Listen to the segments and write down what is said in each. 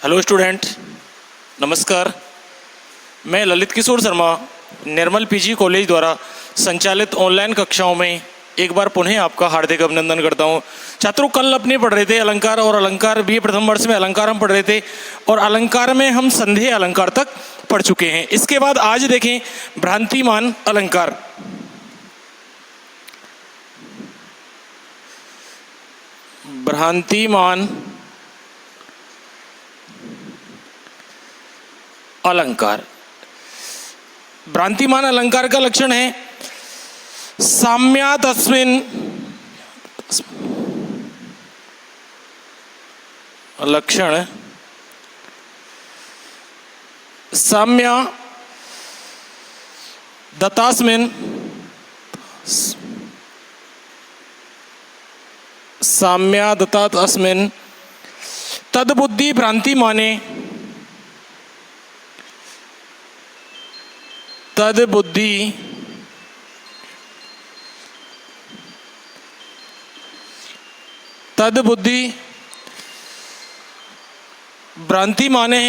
Hello student, नमस्कार। मैं ललित किशोर शर्मा निर्मल PG college द्वारा संचालित ऑनलाइन कक्षाओं में एक बार पुनः आपका हार्दिक अभिनंदन करता हूं। छात्रों, कल अपने पढ़ रहे थे अलंकार, और अलंकार भी प्रथम वर्ष में अलंकार हम पढ़ रहे थे, और अलंकार में हम संधेय अलंकार तक पढ़ चुके हैं। इसके बाद आज देखें भ्रांतिमान अलंकार। भ्रांतिमान अलंकार। भ्रांतिमान अलंकार का लक्षण है साम्यात् अस्मिन् लक्षण साम्या दत्तास्मिन् साम्या दत्तात् अस्मिन् तद्बुद्धि भ्रांतिमाने तद्बुद्धि भ्रांतिमाने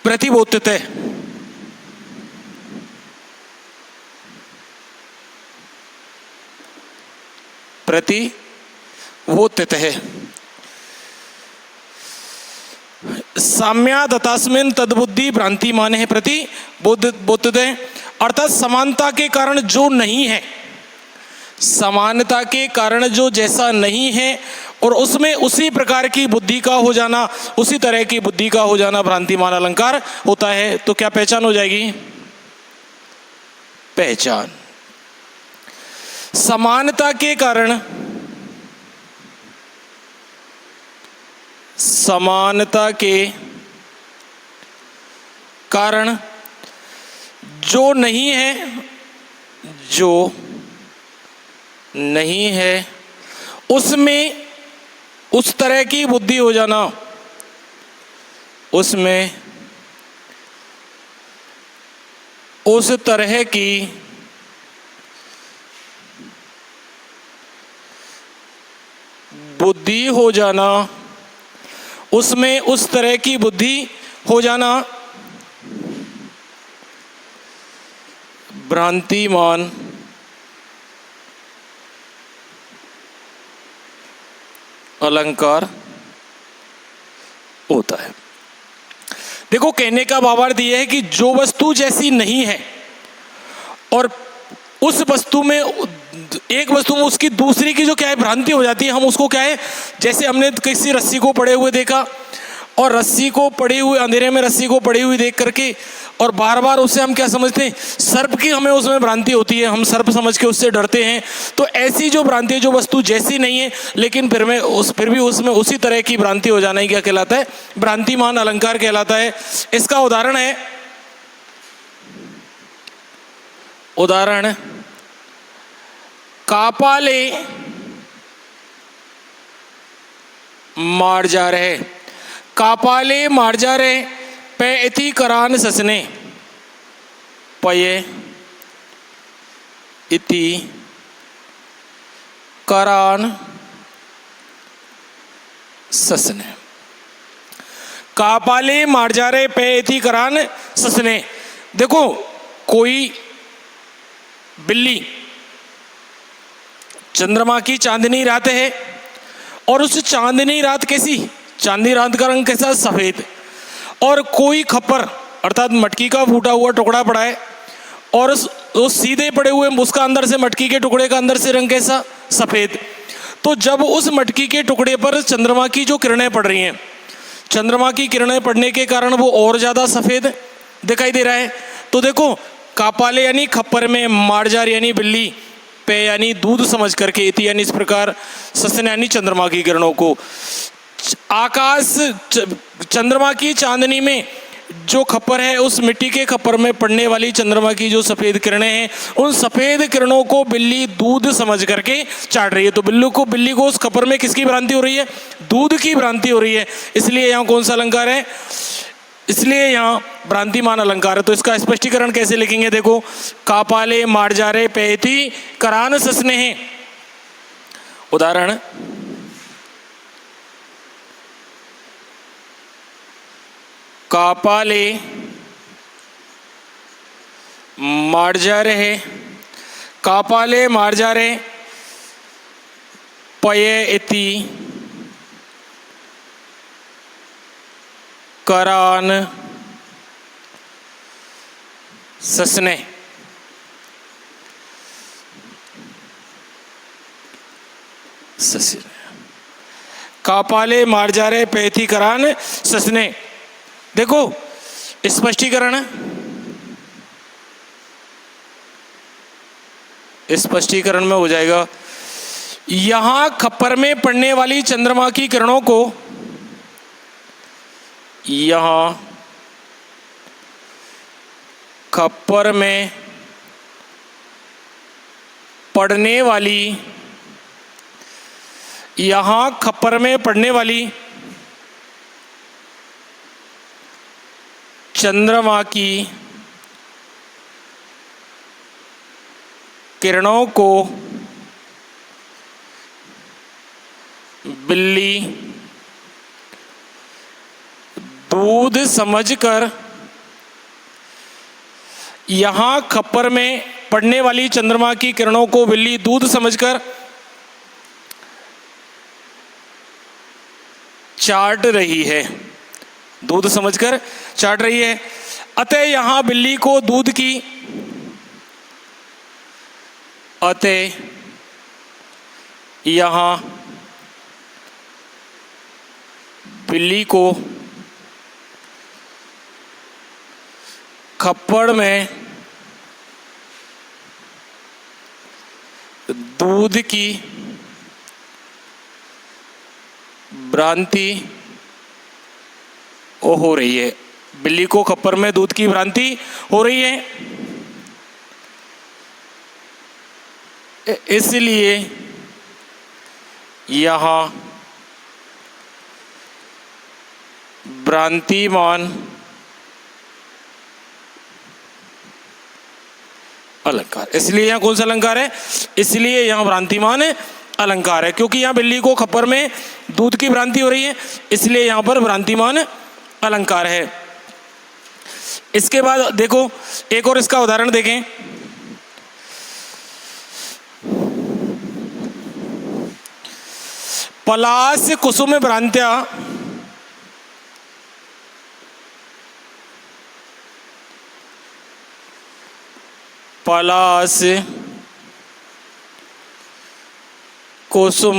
प्रतिबोध्यते। प्रतिबोध्यते है। साम्या दत्तास्मिन् तद्बुद्धि भ्रांतिमाने प्रतिबोध्यते, अर्थात समानता के कारण जो नहीं है, समानता के कारण जो जैसा नहीं है और उसमें उसी प्रकार की बुद्धि का हो जाना, उसी तरह की बुद्धि का हो जाना भ्रांतिमान अलंकार होता है। तो क्या पहचान हो जाएगी? पहचान। समानता के कारण, समानता के कारण जो नहीं है, जो नहीं है उसमें उस तरह की बुद्धि हो जाना, उसमें उस तरह की बुद्धि हो जाना, उसमें उस तरह की बुद्धि हो जाना भ्रांतिमान अलंकार होता है। देखो, कहने का भावार्थ यह है कि जो वस्तु जैसी नहीं है और उस वस्तु में, एक वस्तु में उसकी दूसरी की जो क्या है भ्रांति हो जाती है, हम उसको क्या है, जैसे हमने किसी रस्सी को पड़े हुए देखा और रस्सी को पड़ी हुई, अंधेरे में रस्सी को पड़ी हुई देख करके और बार बार उससे हम क्या समझते हैं, सर्प की हमें उसमें भ्रांति होती है, हम सर्प समझ के उससे डरते हैं। तो ऐसी जो भ्रांति है, जो वस्तु जैसी नहीं है लेकिन फिर भी उसमें उसी तरह की भ्रांति हो जाना ही क्या कहलाता है? भ्रांतिमान अलंकार कहलाता है। इसका उदाहरण है, उदाहरण कापाले मार जा रहे, कापाले मार जा रहे पे इति करान ससने, पये इति करान ससने। कापाले मार जा रहे पे इति करान ससने। देखो, कोई बिल्ली, चंद्रमा की चांदनी रात है और उस चांदनी रात कैसी, चांदनी रात का रंग कैसा? सफेद। और कोई खप्पर अर्थात मटकी का फूटा हुआ टुकड़ा पड़ा है और उस सीधे पड़े हुए उसका अंदर से, मटकी के टुकड़े का अंदर से रंग कैसा? सफेद। तो जब उस मटकी के टुकड़े पर चंद्रमा की जो किरणें पड़ रही हैं, चंद्रमा की किरणें पड़ने के कारण वो और ज्यादा सफेद दिखाई दे रहा है। तो देखो, कापाले यानी खप्पर में, मार्जार यानी बिल्ली, पे यानी दूध समझ करके, इति यानी इस प्रकार, ससन यानी चंद्रमा की किरणों को, आकाश चंद्रमा की चांदनी में जो खप्पर है, उस मिट्टी के खप्पर में पड़ने वाली चंद्रमा की जो सफेद किरणें हैं, उन सफेद किरणों को बिल्ली दूध समझ करके चाट रही है। तो बिल्ली को उस खप्पर में किसकी भ्रांति हो रही है? दूध की भ्रांति हो रही है। इसलिए यहाँ कौन सा अलंकार है? इसलिए यहाँ भ्रांतिमान अलंकार है। तो इसका स्पष्टीकरण कैसे लिखेंगे? देखो, कापाले मार्जारे पैति करान सस्ने हैं। उदाहरण, कापाले मार्जारे कापाले मार्जारे पये इति करान ससने। ससने कापाले मार्जारे पैथी करान ससने। देखो स्पष्टीकरण, स्पष्टीकरण में हो जाएगा, यहां खप्पर में पड़ने वाली चंद्रमा की किरणों को, यहां खप्पर में पड़ने वाली, यहां खप्पर में पड़ने वाली चंद्रमा की किरणों को बिल्ली दूध समझकर, यहां खप्पर में पड़ने वाली चंद्रमा की किरणों को बिल्ली दूध समझकर चाट रही है, दूध समझकर चाट रही है। अतः यहां बिल्ली को दूध की, अतः यहां बिल्ली को खप्पड़ में दूध की भ्रांति हो रही है, बिल्ली को खप्पर में दूध की भ्रांति हो रही है, इसलिए यहां भ्रांतिमान अलंकार। इसलिए यहां कौन सा अलंकार है? इसलिए यहां भ्रांतिमान अलंकार है, क्योंकि यहां बिल्ली को खप्पर में दूध की भ्रांति हो रही है, इसलिए यहां पर भ्रांतिमान अलंकार है। इसके बाद देखो एक और इसका उदाहरण देखें। पलाश कुसुम भ्रांत्या, पलाश कुसुम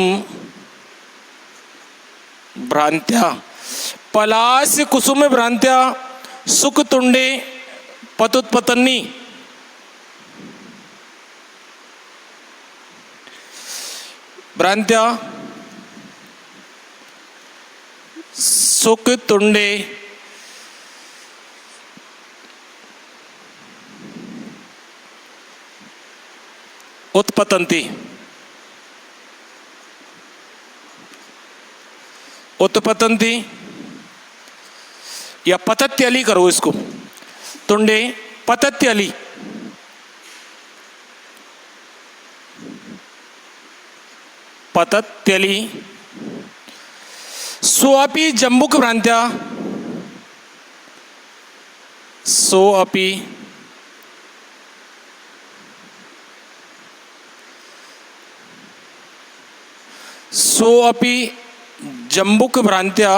भ्रांत्या, पलाश कुसुम भ्रांत्या सुख तुंडे पतुत्पतन्नी। भ्रांत्या सुख तुंडे उत्पतंती, उत्पतंती या पतत्यली करो इसको, तुंडे पतत्यली। पतत्यली सोअपि जम्बुक भ्रांत्या, सोअपि सोअपि जम्बुक भ्रांत्या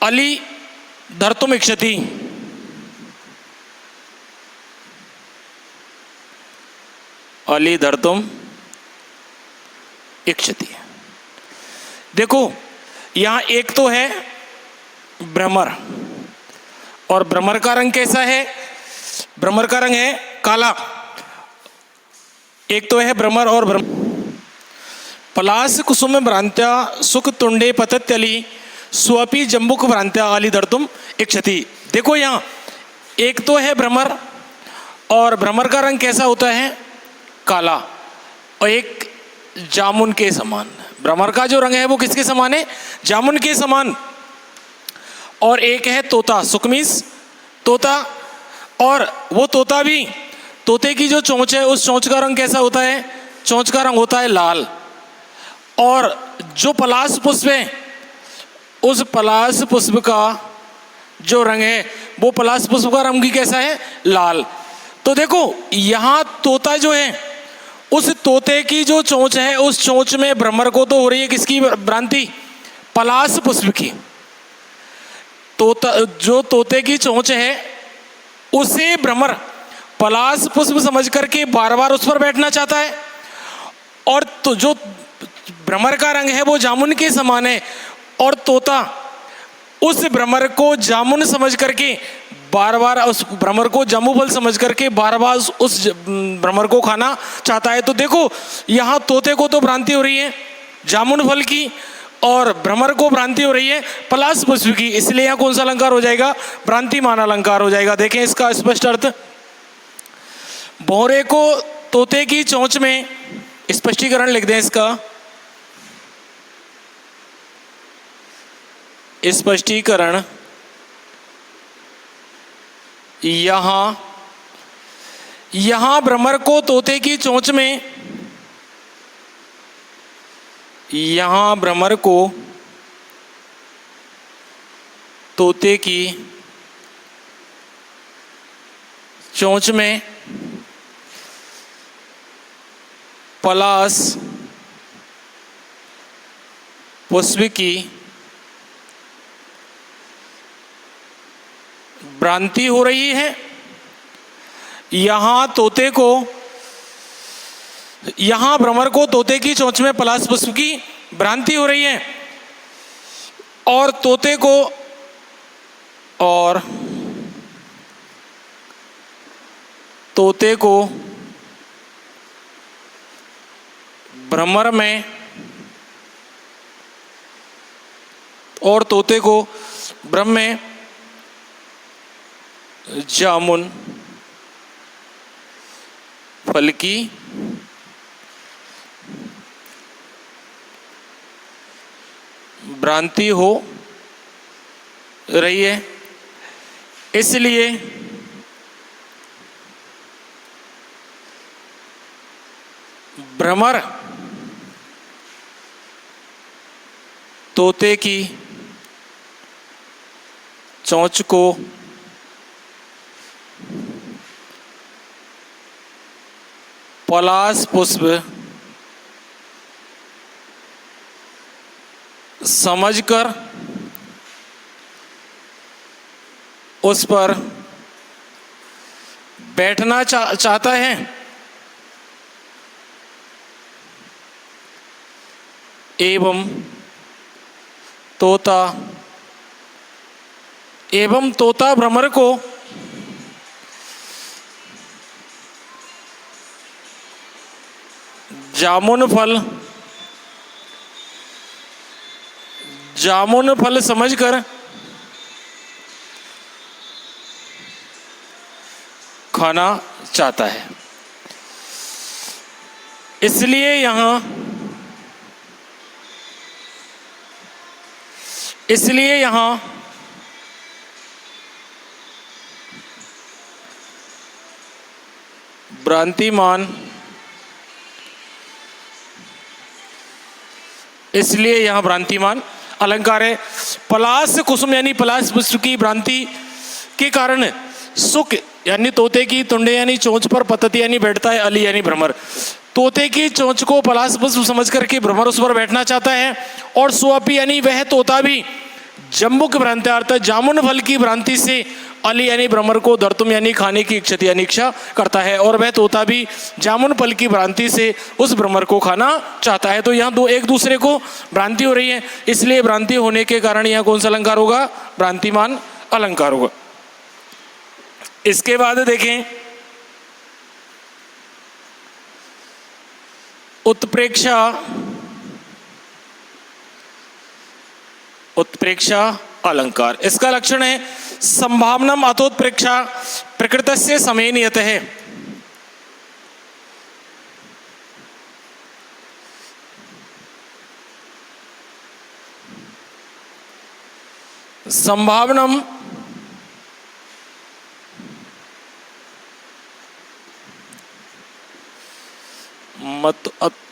अली धर्तुम इक्षति। अली धर्तुम इक्षति। देखो यहां एक तो है भ्रमर, और भ्रमर का रंग कैसा है? भ्रमर का रंग है काला। एक तो है भ्रमर और पलाश कुसुम भ्रांत्या सुख तुंडे पतत्यली स्वपि जम्बुक भ्रांत्या अली धर्तुम इक्षति। देखो यहाँ एक तो है भ्रमर, और भ्रमर का रंग कैसा होता है? काला, और एक जामुन के समान। भ्रमर का जो रंग है वो किसके समान है? जामुन के समान। और एक है तोता, सुकमीस तोता, और वो तोता भी, तोते की जो चोंच है उस चोंच का रंग कैसा होता है? चोंच का रंग होता है लाल। और जो पलाश पुष्प है उस पलाश पुष्प का जो रंग है वो पलाश पुष्प का रंग भी कैसा है, लाल। तो देखो यहाँ तोता जो है, उस तोते की जो चोंच है, उस चोंच में भ्रमर को तो हो रही है किसकी भ्रांति, पलाश पुष्प की। तोता जो तोते की चोंच है उसे भ्रमर पलाश पुष्प समझ करके बार बार उस पर बैठना चाहता है, और तो जो भ्रमर का रंग है वो जामुन के समान है, और तोता उस भ्रमर को जामुन समझ करके बार बार, उस भ्रमर को जामू फल समझ करके बार बार उस भ्रमर को खाना चाहता है। तो देखो यहाँ तोते को तो भ्रांति हो रही है जामुन फल की, और भ्रमर को भ्रांति हो रही है पलाश पुष्प की, इसलिए यहाँ कौन सा अलंकार हो जाएगा, भ्रांतिमान अलंकार हो जाएगा। देखें इसका स्पष्ट अर्थ, भौरे को तोते की चोंच में, स्पष्टीकरण लिख दें इसका, स्पष्टीकरण, यहां भ्रमर को तोते की चोंच में, यहां भ्रमर को तोते की चोंच में पलाश पुष्प की भ्रांति हो रही है। यहां तोते को, यहां भ्रमर को तोते की चोंच में पलाश पुष्प की भ्रांति हो रही है, और तोते को, और तोते को भ्रमर में, और तोते को भ्रम में जामुन फल की भ्रांति हो रही है, इसलिए भ्रमर तोते की चोंच को पलाश पुष्प समझकर उस पर बैठना चाहता है, एवं तोता भ्रमर को जामुन फल समझकर खाना चाहता है। इसलिए यहाँ भ्रांतिमान, इसलिए यहाँ भ्रांतिमान अलंकार है। पलाश कुसुम यानी पलाश पुष्प की भ्रांति के कारण सुख यानी तोते की तुंडे यानी चोंच पर पतती यानी बैठता है, अली यानी भ्रमर तोते की चोंच को पलाश पुष्प समझ करके भ्रमर उस पर बैठना चाहता है, और स्वपी यानी वह तोता भी जम्बुक भ्रांति अर्थात जामुन फल की भ्रांति से अली यानी भ्रमर को दर्तुम यानी खाने की इच्छा यानी इच्छा करता है, और वह तोता भी जामुन फल की भ्रांति से उस भ्रमर को खाना चाहता है। तो यहाँ एक दूसरे को भ्रांति हो रही है, इसलिए भ्रांति होने के कारण यहाँ कौन सा अलंकार होगा, भ्रांतिमान अलंकार होगा। इसके बाद देखें उत्प्रेक्षा अलंकार। इसका लक्षण है संभावनम अतोत्प्रेक्षा प्रकृतस्य समेनियत है। संभावनम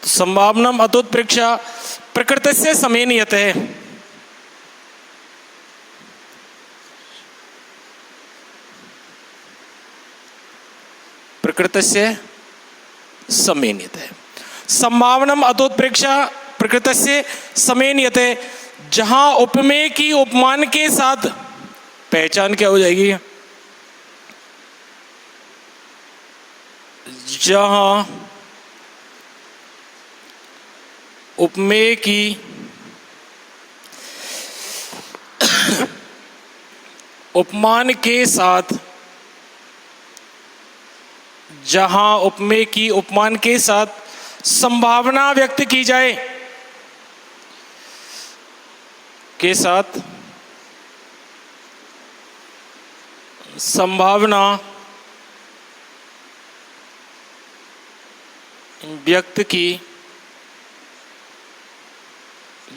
संभावनम अतोत्प्रेक्षा प्रकृतस्य समेनियत है। प्रकृतस्य समेन्यते। संभावनम अतोत्प्रेक्षा प्रकृतस्य समेन्यते। जहां उपमेय की उपमान के साथ पहचान क्या हो जाएगी, जहां उपमेय की उपमान के साथ, जहां उपमेय की उपमान के साथ संभावना व्यक्त की जाए, के साथ संभावना व्यक्त की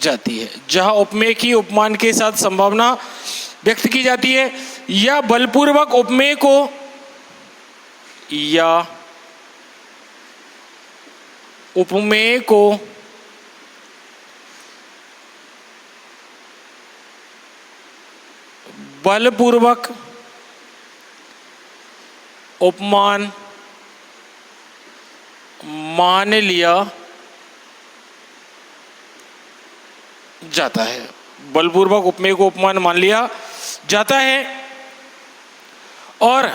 जाती है। जहां उपमेय की उपमान के साथ संभावना व्यक्त की जाती है या बलपूर्वक उपमेय को, या उपमेय को बलपूर्वक उपमान मान लिया जाता है। बलपूर्वक उपमेय को उपमान मान लिया जाता है और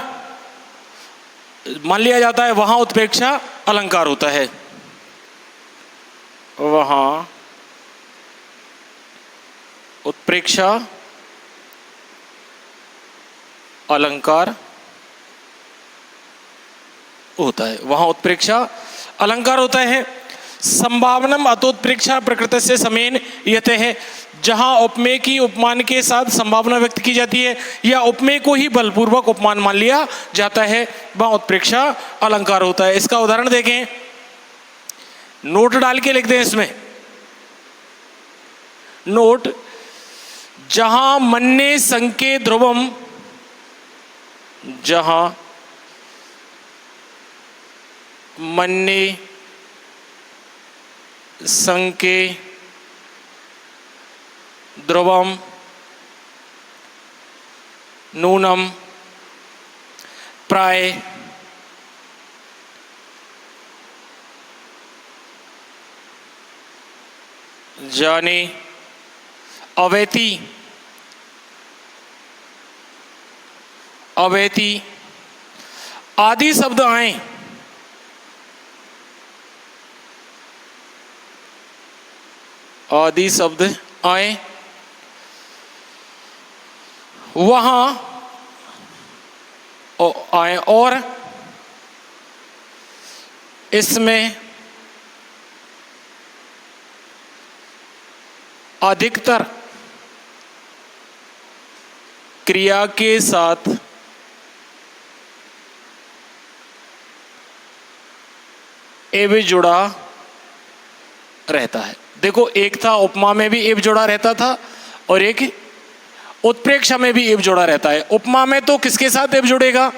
मान लिया जाता है, वहां उत्प्रेक्षा अलंकार होता है। वहां उत्प्रेक्षा अलंकार होता है, वहां उत्प्रेक्षा अलंकार होता है। संभावनम अतोत्प्रेक्षा प्रकृतस्य समेन यते है। जहां उपमेय की उपमान के साथ संभावना व्यक्त की जाती है या उपमेय को ही बलपूर्वक उपमान मान लिया जाता है, वहां उत्प्रेक्षा अलंकार होता है। इसका उदाहरण देखें, नोट डाल के लिखते हैं इसमें। नोट, जहां मन्ने संके ध्रुवम, जहां मन्ने संके ध्रुवम नूनम प्राय जाने अवैति, अवैति आदि शब्द आए, आदि शब्द आए, वहां आए और इसमें अधिकतर क्रिया के साथ एव जुड़ा रहता है। देखो, एक था उपमा में भी एव जुड़ा रहता था और एक उत्प्रेक्षा में भी एव जुड़ा रहता है। उपमा में तो किसके साथ एव जुड़ेगा?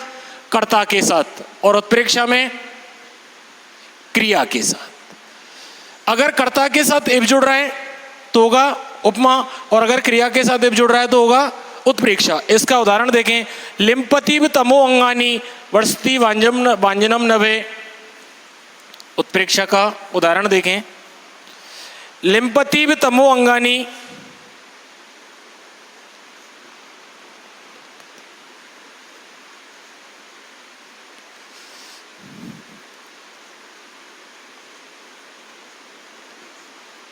कर्ता के साथ, और उत्प्रेक्षा में क्रिया के साथ। अगर कर्ता के साथ एव जुड़ रहा है तो होगा उपमा, और अगर क्रिया के साथ एव जुड़ रहा है तो होगा उत्प्रेक्षा। इसका उदाहरण देखें, लिम्पतिव तमो अंगानी वर्षति वांजनम नभे। उत्प्रेक्षा का उदाहरण देखें, लिम्पतिव तमो अंगानी,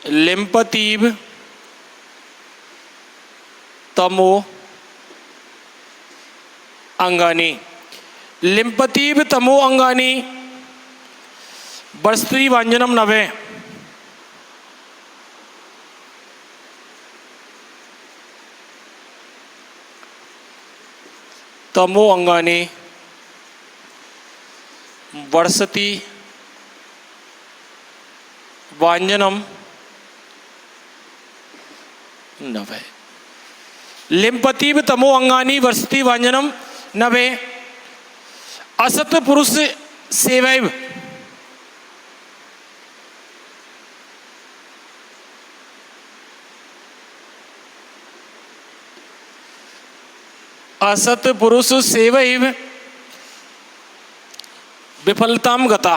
लिम्पतिव तमो अंगानी, लिम्पतिव तमो अंगानी वर्षति वांजनम नभे। तमो अंगानी वर्षति वांजनम नभे। लिम्पतिव तमो अंगानी वर्षति वांजनम नभे। असत पुरुष सेवैव, असत पुरुष सेवैव विफलताम गता,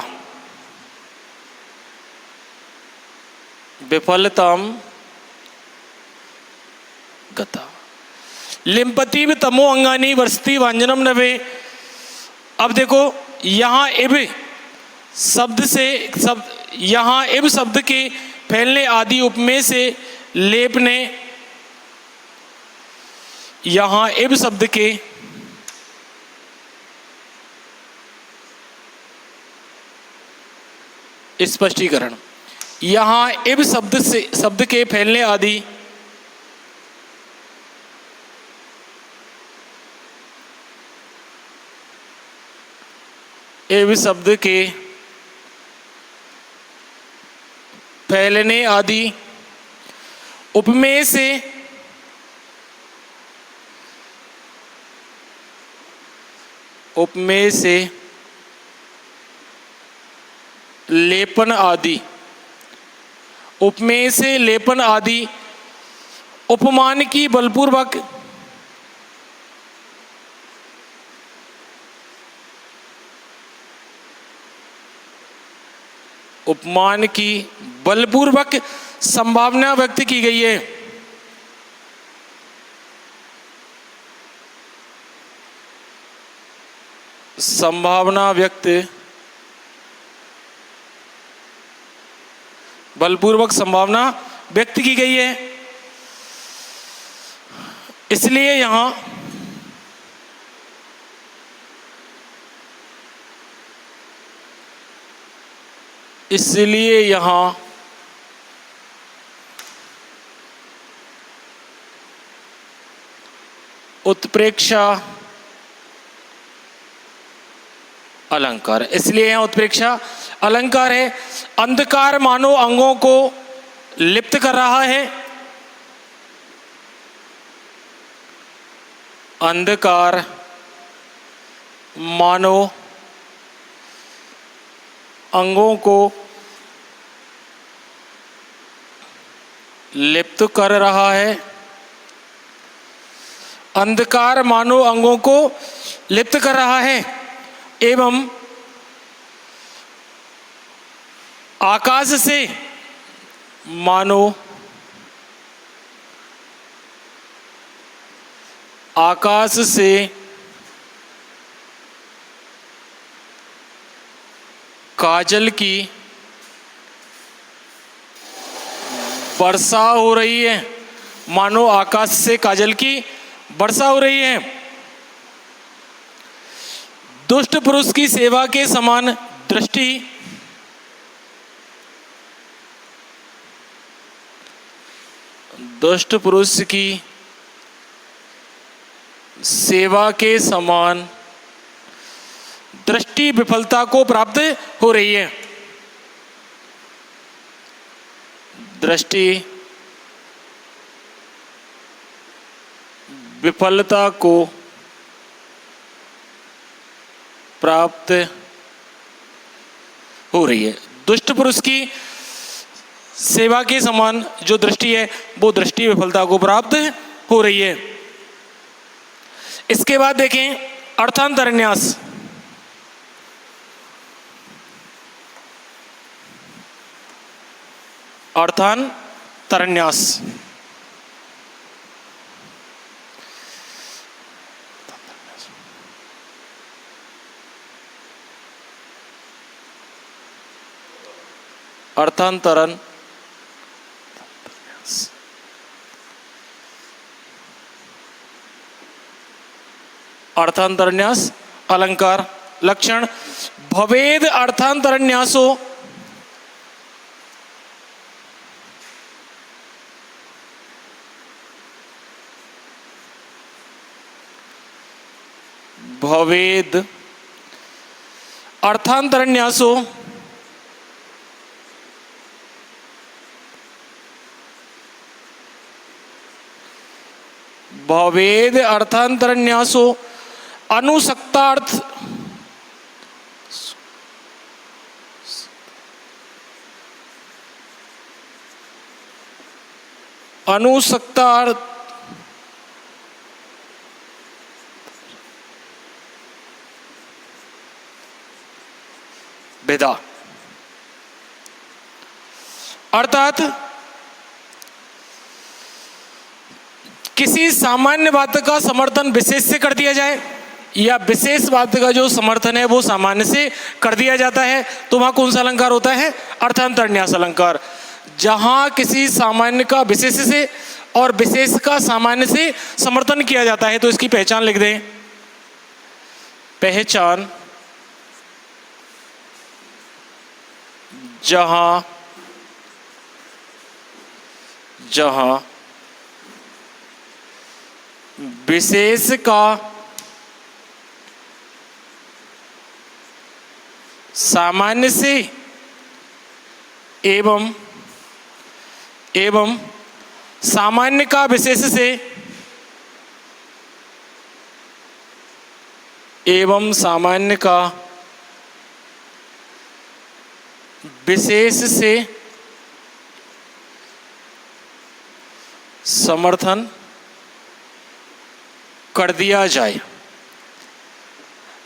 विफलताम गता। लिम्पति तमो अंगानी वर्षति वांजनम नभे। अब देखो यहाँ इब शब्द से यहाँ इब शब्द के फैलने आदि उपमेय से लेपने, यहाँ इब शब्द के स्पष्टीकरण, यहाँ इब शब्द के फैलने आदि इब शब्द के फैलने आदि उपमेय से लेपन आदि, उपमेय से लेपन आदि उपमान की बलपूर्वक उपमान की बलपूर्वक संभावना व्यक्त की गई है। संभावना व्यक्त, बलपूर्वक संभावना व्यक्त की गई है। इसलिए यहां उत्प्रेक्षा अलंकार, इसलिए यहां उत्प्रेक्षा अलंकार है। अंधकार मानो अंगों को लिप्त कर रहा है, अंधकार मानो अंगों को लिप्त कर रहा है, अंधकार मानो अंगों को लिप्त कर रहा है एवं आकाश से मानो आकाश से काजल की वर्षा हो रही है, मानो आकाश से काजल की वर्षा हो रही है। दुष्ट पुरुष की सेवा के समान दृष्टि दुष्ट पुरुष की सेवा के समान दृष्टि विफलता को प्राप्त हो रही है। दृष्टि विफलता को प्राप्त हो रही है। दुष्ट पुरुष की सेवा के समान जो दृष्टि है वो दृष्टि विफलता को प्राप्त हो रही है। इसके बाद देखें अर्थांतरन्यास। अर्थांतरन्यास अर्थांतरण अर्थांतरन्यास अलंकार लक्षण भवेद अर्थांतरन्यासो भवेद अर्थांतरन्यासो भवेद अर्थांतरन्यासो अनुसक्तार्थ अनुसक्तार्थ विधा। अर्थात किसी सामान्य बात का समर्थन विशेष से कर दिया जाए या विशेष बात का जो समर्थन है वो सामान्य से कर दिया जाता है, तो वहां कौन सा अलंकार होता है? अर्थांतरन्यास अलंकार। जहां किसी सामान्य का विशेष से और विशेष का सामान्य से समर्थन किया जाता है, तो इसकी पहचान लिख दें। पहचान, जहां जहां विशेष का सामान्य से एवं सामान्य का विशेष से एवं सामान्य का विशेष से समर्थन कर दिया जाए।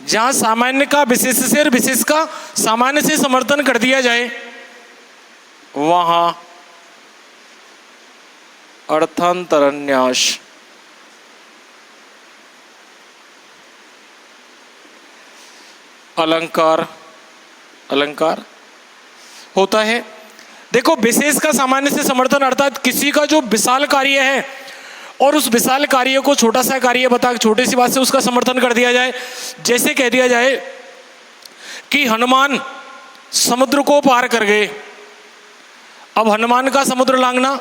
जहां सामान्य का विशेष से और विशेष का सामान्य से समर्थन कर दिया जाए, वहां अर्थांतरन्यास अलंकार होता है। देखो, विशेष का सामान्य से समर्थन अर्थात किसी का जो विशाल कार्य है और उस विशाल कार्य को छोटा सा कार्य बता छोटी सी बात से उसका समर्थन कर दिया जाए। जैसे कह दिया जाए कि हनुमान समुद्र को पार कर गए। अब हनुमान का समुद्र लांघना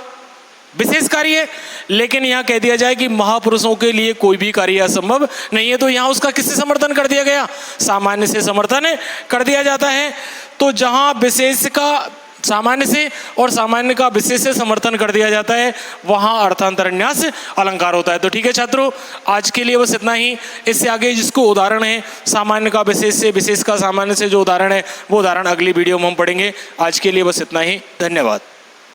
विशेष कार्य है, लेकिन यहां कह दिया जाए कि महापुरुषों के लिए कोई भी कार्य असंभव नहीं है, तो यहां उसका किससे समर्थन कर दिया गया? सामान्य से समर्थन कर दिया जाता है। तो जहां विशेष का सामान्य से और सामान्य का विशेष से समर्थन कर दिया जाता है, वहां अर्थांतरन्यास अलंकार होता है। तो ठीक है छात्रों, आज के लिए बस इतना ही। इससे आगे जिसको उदाहरण है सामान्य का विशेष से, विशेष का सामान्य से जो उदाहरण है, वो उदाहरण अगली वीडियो में हम पढ़ेंगे। आज के लिए बस इतना ही। धन्यवाद।